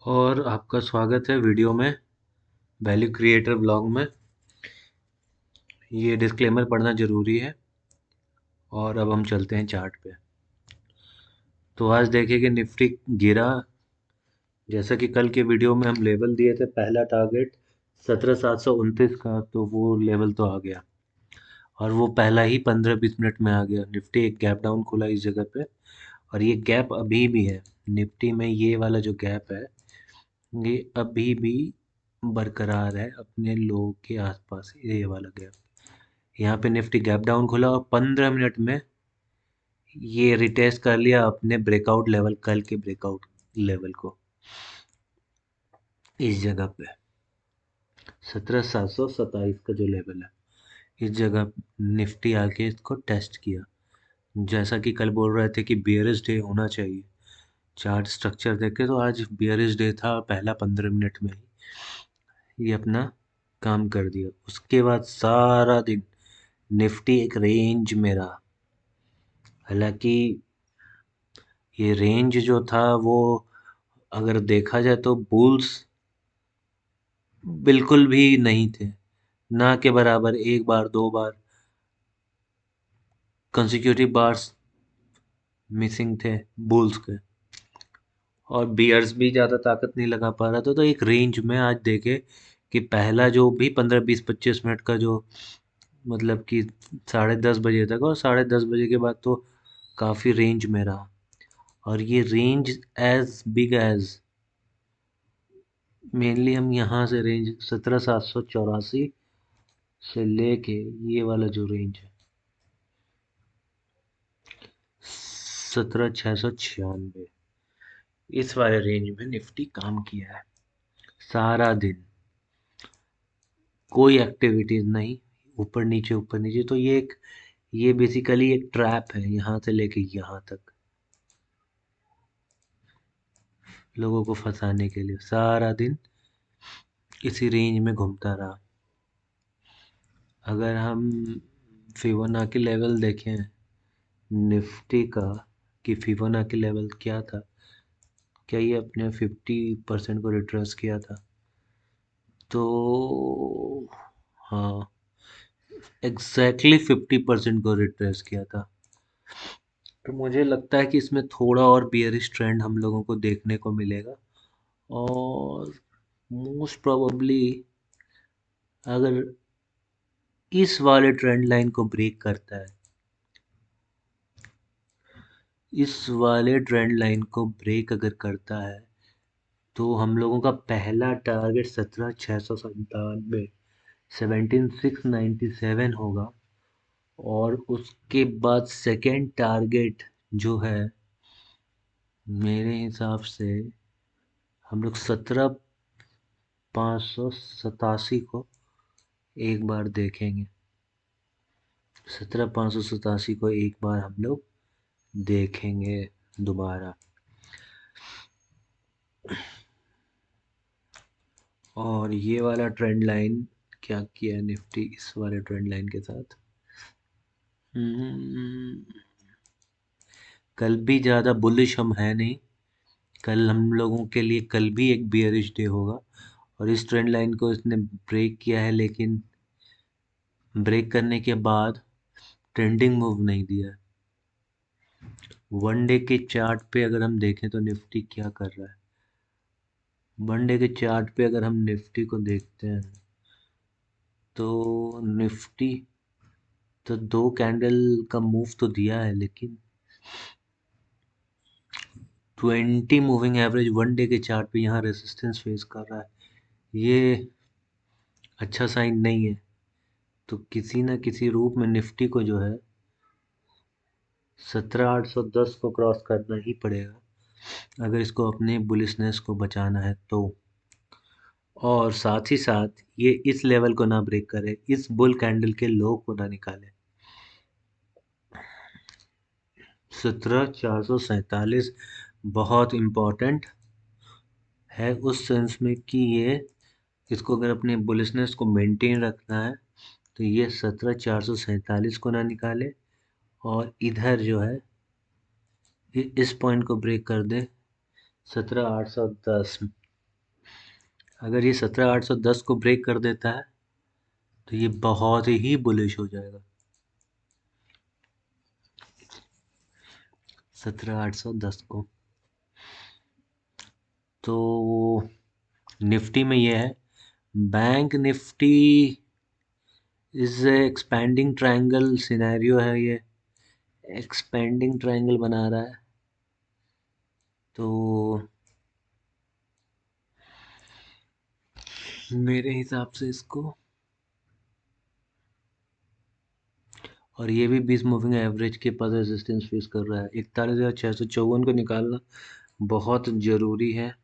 और आपका स्वागत है वीडियो में, वैल्यू क्रिएटर ब्लॉग में। ये डिस्क्लेमर पढ़ना ज़रूरी है। और अब हम चलते हैं चार्ट पे। तो आज देखें कि निफ्टी गिरा। जैसा कि कल के वीडियो में हम लेवल दिए थे, पहला टारगेट 17,729 का, तो वो लेवल तो आ गया। और वो पहला ही 15-20 मिनट में आ गया। निफ्टी एक गैप डाउन खुला इस जगह पे, और ये गैप अभी भी है। निफ्टी में ये वाला जो गैप है, ये अभी भी बरकरार है अपने लो के आसपास, ये वाला गैप। यहाँ पे निफ्टी गैप डाउन खुला और 15 मिनट में ये रिटेस्ट कर लिया अपने ब्रेकआउट लेवल, कल के ब्रेकआउट लेवल को, इस जगह पे 17,727 का जो लेवल है, इस जगह निफ्टी आके इसको टेस्ट किया। जैसा कि कल बोल रहे थे कि बियरिश डे होना चाहिए, चार्ट स्ट्रक्चर देखे तो आज बियरिश डे था। पहला 15 मिनट में ही ये अपना काम कर दिया। उसके बाद सारा दिन निफ्टी एक रेंज में रहा। हालांकि ये रेंज जो था वो, अगर देखा जाए तो बुल्स बिल्कुल भी नहीं थे, ना के बराबर। एक बार दो बार कंसेक्यूटिव बार्स मिसिंग थे बुल्स के, और बियर्स भी ज़्यादा ताकत नहीं लगा पा रहा था। तो एक रेंज में आज देखे कि पहला जो भी 15-20-25 मिनट का जो, मतलब कि 10:30 बजे तक, और 10:30 बजे के बाद तो काफ़ी रेंज में रहा। और ये range as big as, mainly हम यहाँ से रेंज 17,784 से लेके ये वाला जो रेंज है 17,696, इस वाले रेंज में निफ्टी काम किया है सारा दिन। कोई एक्टिविटीज नहीं, ऊपर नीचे। तो ये बेसिकली एक ट्रैप है, यहाँ से लेके यहाँ तक लोगों को फंसाने के लिए सारा दिन इसी रेंज में घूमता रहा। अगर हम फिबोनाची लेवल देखें निफ्टी का, कि फिबोनाची लेवल क्या था, क्या ये अपने 50% को रिट्रेस किया था, तो हाँ, एग्जैक्टली 50% को रिट्रेस किया था। तो मुझे लगता है कि इसमें थोड़ा और बियरिश ट्रेंड हम लोगों को देखने को मिलेगा। और मोस्ट प्रोबेबली अगर इस वाले ट्रेंड लाइन को ब्रेक करता है, इस वाले ट्रेंड लाइन को ब्रेक अगर करता है, तो हम लोगों का पहला टारगेट 17,697, 17,697 होगा। और उसके बाद सेकेंड टारगेट जो है, मेरे हिसाब से हम लोग 17,587 को एक बार देखेंगे। 17,587 को एक बार हम लोग देखेंगे दोबारा। और ये वाला ट्रेंड लाइन क्या किया निफ्टी इस वाले ट्रेंड लाइन के साथ, हम्म, कल भी ज़्यादा बुलिश हम है नहीं। कल हम लोगों के लिए कल भी एक बियरिश डे होगा। और इस ट्रेंड लाइन को इसने ब्रेक किया है, लेकिन ब्रेक करने के बाद ट्रेंडिंग मूव नहीं दिया है। वन डे के चार्ट पे अगर हम देखें तो निफ्टी क्या कर रहा है, वन डे के चार्ट पे अगर हम निफ्टी को देखते हैं, तो निफ्टी तो दो कैंडल का मूव तो दिया है, लेकिन 20 मूविंग एवरेज वन डे के चार्ट पे यहाँ रेजिस्टेंस फेस कर रहा है। ये अच्छा साइन नहीं है। तो किसी न किसी रूप में निफ्टी को जो है 17,810 को क्रॉस करना ही पड़ेगा, अगर इसको अपने बुलिशनेस को बचाना है तो। और साथ ही साथ ये इस लेवल को ना ब्रेक करे, इस बुल कैंडल के लो को ना निकाले। 17,447 बहुत इम्पोर्टेंट है उस सेंस में कि ये, इसको अगर अपने बुलिशनेस को मेंटेन रखना है, तो ये 17,447 को ना निकाले, और इधर जो है ये इस पॉइंट को ब्रेक कर दे 17,810। अगर ये 17,810 को ब्रेक कर देता है तो ये बहुत ही बुलिश हो जाएगा। 17,810 को। तो निफ्टी में ये है, bank Nifty is expanding triangle scenario है ये, एक्सपेंडिंग ट्रायंगल बना रहा है। तो मेरे हिसाब से इसको, और ये भी 20 मूविंग एवरेज के पास रेजिस्टेंस फेस कर रहा है। 41,654 को निकालना बहुत ज़रूरी है।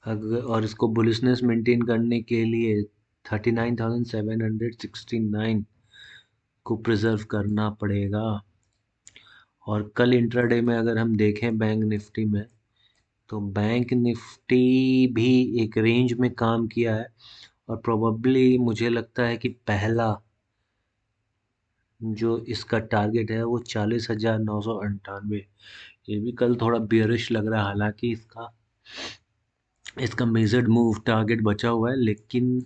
अगर और इसको बुलिशनेस मेंटेन करने के लिए 39,769 को प्रिजर्व करना पड़ेगा। और कल इंट्राडे में अगर हम देखें बैंक निफ्टी में, तो बैंक निफ्टी भी एक रेंज में काम किया है, और प्रोबेबली मुझे लगता है कि पहला जो इसका टारगेट है वो 40,998। ये भी कल थोड़ा बेयरिश लग रहा है, हालांकि इसका इसका मेजर्ड मूव टारगेट बचा हुआ है, लेकिन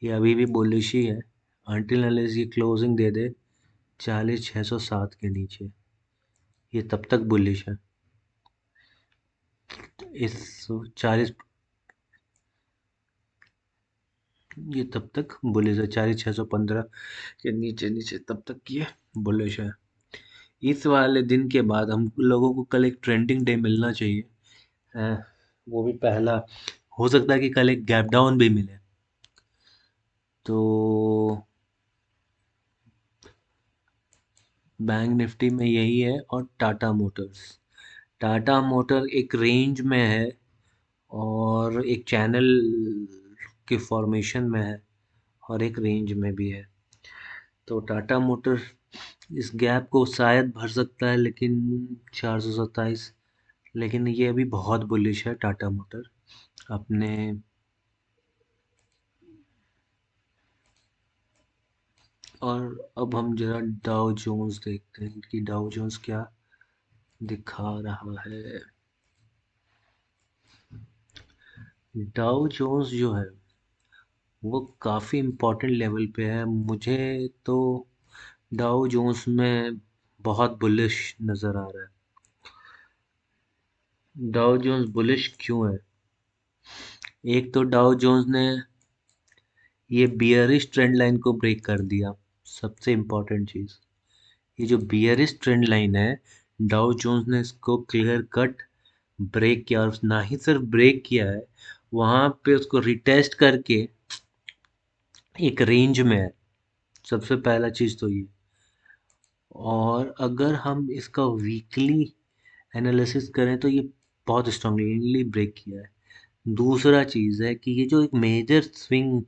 ये अभी भी बुलिश ही है अनटिल अनलेस ये क्लोजिंग दे दे 40,607 के नीचे, ये तब तक बुलिश है। इस 40, ये तब तक बुलिश है 40,615 के नीचे नीचे, तब तक ये बुलिश है। इस वाले दिन के बाद हम लोगों को कल एक ट्रेंडिंग डे मिलना चाहिए। वो भी पहला, हो सकता है कि कल एक गैप डाउन भी मिले। तो बैंक निफ्टी में यही है। और टाटा मोटर एक रेंज में है और एक चैनल के फॉर्मेशन में है और एक रेंज में भी है। तो टाटा मोटर इस गैप को शायद भर सकता है, लेकिन 427, लेकिन ये अभी बहुत बुलिश है टाटा मोटर अपने। और अब हम जरा डाउ जोन्स देखते हैं कि डाउ जोन्स क्या दिखा रहा है। डाउ जोन्स जो है वो काफ़ी इम्पोर्टेंट लेवल पे है। मुझे तो डाउ जोन्स में बहुत बुलिश नज़र आ रहा है। डाउ जोन्स बुलिश क्यों है? एक तो डाउ जोन्स ने ये बियरिश ट्रेंड लाइन को ब्रेक कर दिया, सबसे इम्पोर्टेंट चीज़। ये जो बियरिश ट्रेंड लाइन है, डाउ जोन्स ने इसको क्लियर कट ब्रेक किया, और ना ही सिर्फ ब्रेक किया है, वहाँ पे उसको रिटेस्ट करके एक रेंज में है। सबसे पहला चीज़ तो ये। और अगर हम इसका वीकली एनालिसिस करें तो ये बहुत स्ट्रांगली ब्रेक किया है। दूसरा चीज़ है कि ये जो एक मेजर स्विंग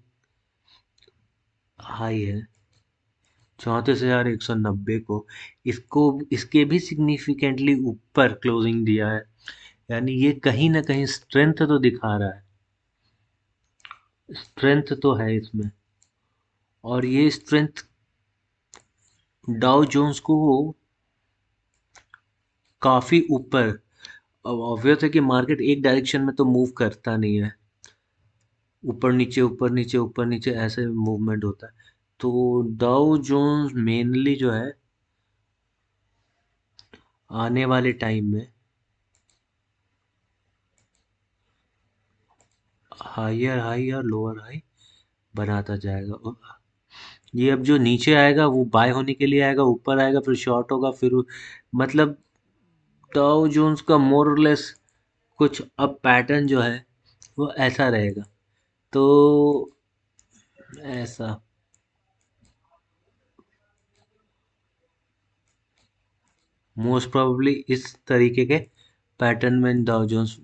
हाई है 34,190 को, इसको इसके भी सिग्निफिकेंटली ऊपर क्लोजिंग दिया है। यानी ये कहीं ना कहीं स्ट्रेंथ तो दिखा रहा है, स्ट्रेंथ तो है इसमें। और ये स्ट्रेंथ डाउ जोन्स को काफ़ी ऊपर, अब ऑब्वियस है कि मार्केट एक डायरेक्शन में तो मूव करता नहीं है, ऊपर नीचे ऊपर नीचे ऊपर नीचे ऐसे मूवमेंट होता है। तो डाउ जोन्स मेनली जो है आने वाले टाइम में हायर हाई और लोअर हाई बनाता जाएगा। और ये अब जो नीचे आएगा वो बाय होने के लिए आएगा, ऊपर आएगा फिर शॉर्ट होगा, फिर मतलब डाउ जोन्स का मोर और लेस कुछ अब पैटर्न जो है वो ऐसा रहेगा। तो ऐसा मोस्ट प्रोबेबली इस तरीके के पैटर्न में डाउ जोन्स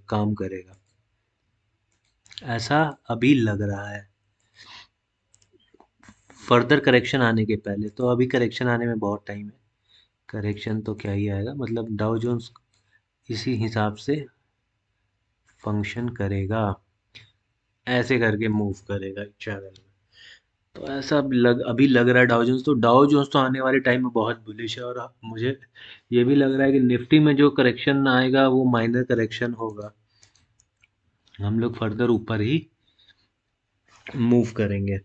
काम करेगा, ऐसा अभी लग रहा है। फर्दर करेक्शन आने के पहले, तो अभी करेक्शन आने में बहुत टाइम है। करेक्शन तो क्या ही आएगा, मतलब डाउ जोन्स इसी हिसाब से फंक्शन करेगा, ऐसे करके मूव करेगा चैनल में। तो ऐसा अभी लग रहा है डाउ जोन्स, तो डाउ जोन्स तो आने वाले टाइम में बहुत बुलिश है। और मुझे ये भी लग रहा है कि निफ्टी में जो करेक्शन आएगा वो माइनर करेक्शन होगा। हम लोग फर्दर ऊपर ही मूव करेंगे।